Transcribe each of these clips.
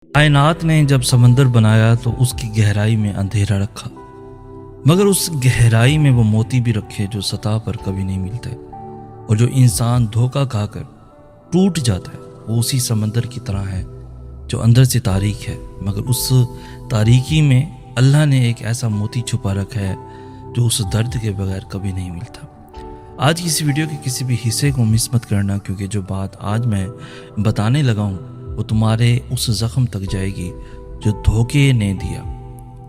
کائنات نے جب سمندر بنایا تو اس کی گہرائی میں اندھیرا رکھا، مگر اس گہرائی میں وہ موتی بھی رکھے جو سطح پر کبھی نہیں ملتے، اور جو انسان دھوکہ کھا کر ٹوٹ جاتا ہے وہ اسی سمندر کی طرح ہے جو اندر سے تاریک ہے، مگر اس تاریکی میں اللہ نے ایک ایسا موتی چھپا رکھا ہے جو اس درد کے بغیر کبھی نہیں ملتا۔ آج کی اس ویڈیو کے کسی بھی حصے کو مس مت کرنا، کیونکہ جو بات آج میں بتانے لگا ہوں وہ تمہارے اس زخم تک جائے گی جو دھوکے نے دیا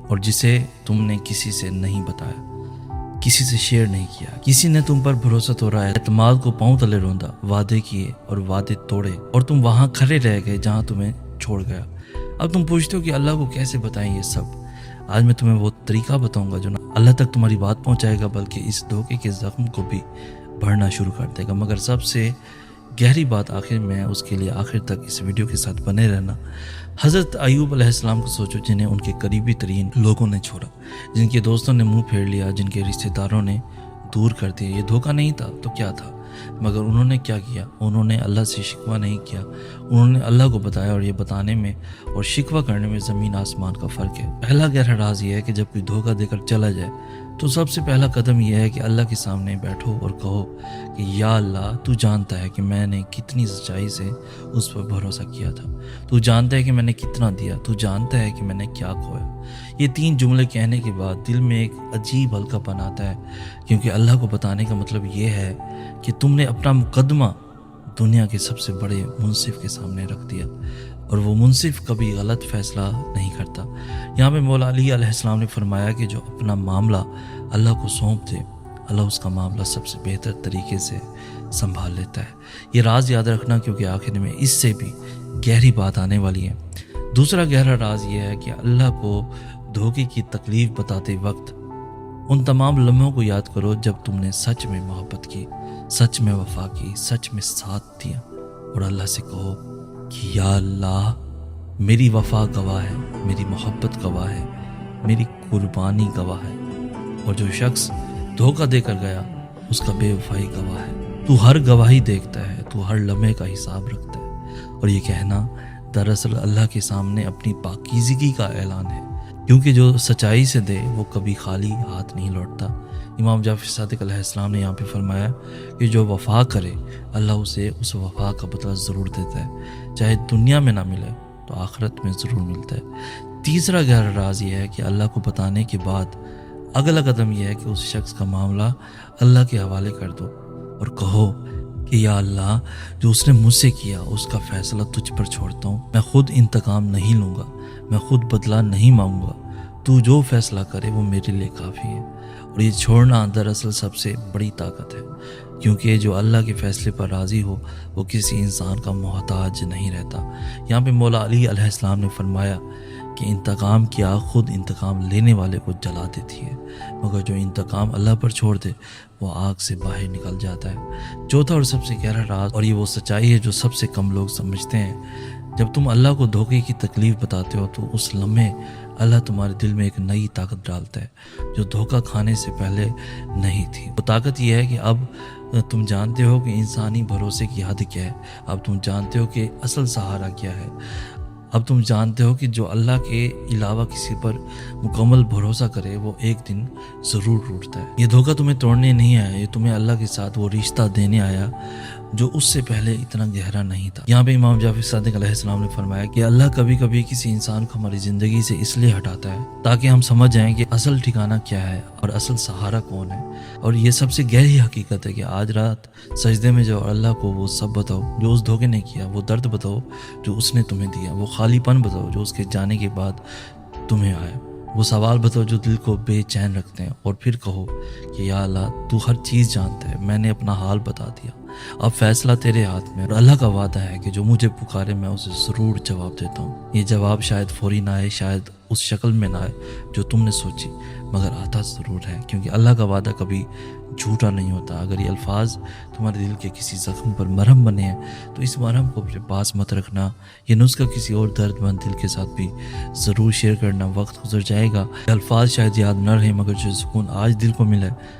اور جسے تم نے کسی سے نہیں بتایا، کسی سے شیئر نہیں کیا۔ کسی نے تم پر بھروسہ توڑا، اعتماد کو پاؤں تلے روندا، وعدے کیے اور وعدے توڑے، اور تم وہاں کھڑے رہ گئے جہاں تمہیں چھوڑ گیا۔ اب تم پوچھتے ہو کہ اللہ کو کیسے بتائیں یہ سب۔ آج میں تمہیں وہ طریقہ بتاؤں گا جو نہ اللہ تک تمہاری بات پہنچائے گا بلکہ اس دھوکے کے زخم کو بھی بڑھنا شروع کر دے گا۔ مگر سب سے گہری بات آخر میں، اس کے لیے آخر تک اس ویڈیو کے ساتھ بنے رہنا۔ حضرت ایوب علیہ السلام کو سوچو، جنہیں ان کے قریبی ترین لوگوں نے چھوڑا، جن کے دوستوں نے منہ پھیر لیا، جن کے رشتہ داروں نے دور کر دیا۔ یہ دھوکہ نہیں تھا تو کیا تھا؟ مگر انہوں نے کیا کیا؟ انہوں نے اللہ سے شکوہ نہیں کیا، انہوں نے اللہ کو بتایا، اور یہ بتانے میں اور شکوہ کرنے میں زمین آسمان کا فرق ہے۔ پہلا گہرا راز یہ ہے کہ جب کوئی دھوکہ دے کر چلا جائے تو سب سے پہلا قدم یہ ہے کہ اللہ کے سامنے بیٹھو اور کہو کہ یا اللہ، تو جانتا ہے کہ میں نے کتنی سچائی سے اس پر بھروسہ کیا تھا، تو جانتا ہے کہ میں نے کتنا دیا، تو جانتا ہے کہ میں نے کیا کھویا۔ یہ تین جملے کہنے کے بعد دل میں ایک عجیب ہلکا پن آتا ہے، کیونکہ اللہ کو بتانے کا مطلب یہ ہے کہ تم نے اپنا مقدمہ دنیا کے سب سے بڑے منصف کے سامنے رکھ دیا، اور وہ منصف کبھی غلط فیصلہ نہیں کرتا۔ یہاں پہ مولا علی علیہ السلام نے فرمایا کہ جو اپنا معاملہ اللہ کو سونپ دے، اللہ اس کا معاملہ سب سے بہتر طریقے سے سنبھال لیتا ہے۔ یہ راز یاد رکھنا، کیونکہ آخر میں اس سے بھی گہری بات آنے والی ہے۔ دوسرا گہرا راز یہ ہے کہ اللہ کو دھوکے کی تکلیف بتاتے وقت ان تمام لمحوں کو یاد کرو جب تم نے سچ میں محبت کی، سچ میں وفا کی، سچ میں ساتھ دیا، اور اللہ سے کہو کہ یا اللہ، میری وفا گواہ ہے، میری محبت گواہ ہے، میری قربانی گواہ ہے، اور جو شخص دھوکہ دے کر گیا اس کا بے وفائی گواہ ہے۔ تو ہر گواہی دیکھتا ہے، تو ہر لمحے کا حساب رکھتا ہے، اور یہ کہنا دراصل اللہ کے سامنے اپنی پاکیزگی کا اعلان ہے، کیونکہ جو سچائی سے دے وہ کبھی خالی ہاتھ نہیں لوٹتا۔ امام جعفر صادق علیہ السلام نے یہاں پہ فرمایا کہ جو وفا کرے اللہ اسے اس وفا کا بدلہ ضرور دیتا ہے، چاہے دنیا میں نہ ملے تو آخرت میں ضرور ملتا ہے۔ تیسرا گہرا راز یہ ہے کہ اللہ کو بتانے کے بعد اگلا قدم یہ ہے کہ اس شخص کا معاملہ اللہ کے حوالے کر دو اور کہو کہ یا اللہ، جو اس نے مجھ سے کیا اس کا فیصلہ تجھ پر چھوڑتا ہوں، میں خود انتقام نہیں لوں گا، میں خود بدلہ نہیں مانگوں گا، تو جو فیصلہ کرے وہ میرے لیے کافی ہے۔ اور یہ چھوڑنا دراصل سب سے بڑی طاقت ہے، کیونکہ جو اللہ کے فیصلے پر راضی ہو وہ کسی انسان کا محتاج نہیں رہتا۔ یہاں پہ مولا علی علیہ السلام نے فرمایا کہ انتقام کی آگ خود انتقام لینے والے کو جلا دیتی ہے، مگر جو انتقام اللہ پر چھوڑ دے وہ آگ سے باہر نکل جاتا ہے۔ چوتھا اور سب سے گہرا راز، اور یہ وہ سچائی ہے جو سب سے کم لوگ سمجھتے ہیں، جب تم اللہ کو دھوکے کی تکلیف بتاتے ہو تو اس لمحے اللہ تمہارے دل میں ایک نئی طاقت ڈالتا ہے جو دھوکہ کھانے سے پہلے نہیں تھی۔ وہ طاقت یہ ہے کہ اب تم جانتے ہو کہ انسانی بھروسے کی حد کیا ہے، اب تم جانتے ہو کہ اصل سہارا کیا ہے، اب تم جانتے ہو کہ جو اللہ کے علاوہ کسی پر مکمل بھروسہ کرے وہ ایک دن ضرور ٹوٹتا ہے۔ یہ دھوکہ تمہیں توڑنے نہیں آیا، یہ تمہیں اللہ کے ساتھ وہ رشتہ دینے آیا جو اس سے پہلے اتنا گہرا نہیں تھا۔ یہاں پہ امام جعفر صادق علیہ السلام نے فرمایا کہ اللہ کبھی کبھی کسی انسان کو ہماری زندگی سے اس لیے ہٹاتا ہے تاکہ ہم سمجھ جائیں کہ اصل ٹھکانہ کیا ہے اور اصل سہارا کون ہے۔ اور یہ سب سے گہری حقیقت ہے کہ آج رات سجدے میں جاؤ، اللہ کو وہ سب بتاؤ جو اس دھوکے نے کیا، وہ درد بتاؤ جو اس نے تمہیں دیا، وہ خالی پن بتاؤ جو اس کے جانے کے بعد تمہیں آیا، وہ سوال بتاؤ جو دل کو بے چین رکھتے ہیں، اور پھر کہو کہ یا اللہ، تو ہر چیز جانتا ہے، میں نے اپنا حال بتا دیا، اب فیصلہ تیرے ہاتھ میں۔ اور اللہ کا وعدہ ہے کہ جو مجھے پکارے میں اسے ضرور جواب دیتا ہوں۔ یہ جواب شاید فوری نہ آئے، شاید اس شکل میں نہ آئے جو تم نے سوچی، مگر آتا ضرور ہے، کیونکہ اللہ کا وعدہ کبھی جھوٹا نہیں ہوتا۔ اگر یہ الفاظ تمہارے دل کے کسی زخم پر مرہم بنے ہیں تو اس مرہم کو اپنے پاس مت رکھنا، یہ نسخہ کسی اور درد مند دل کے ساتھ بھی ضرور شیئر کرنا۔ وقت گزر جائے گا، یہ الفاظ شاید یاد نہ رہے، مگر جو سکون آج دل کو ملا ہے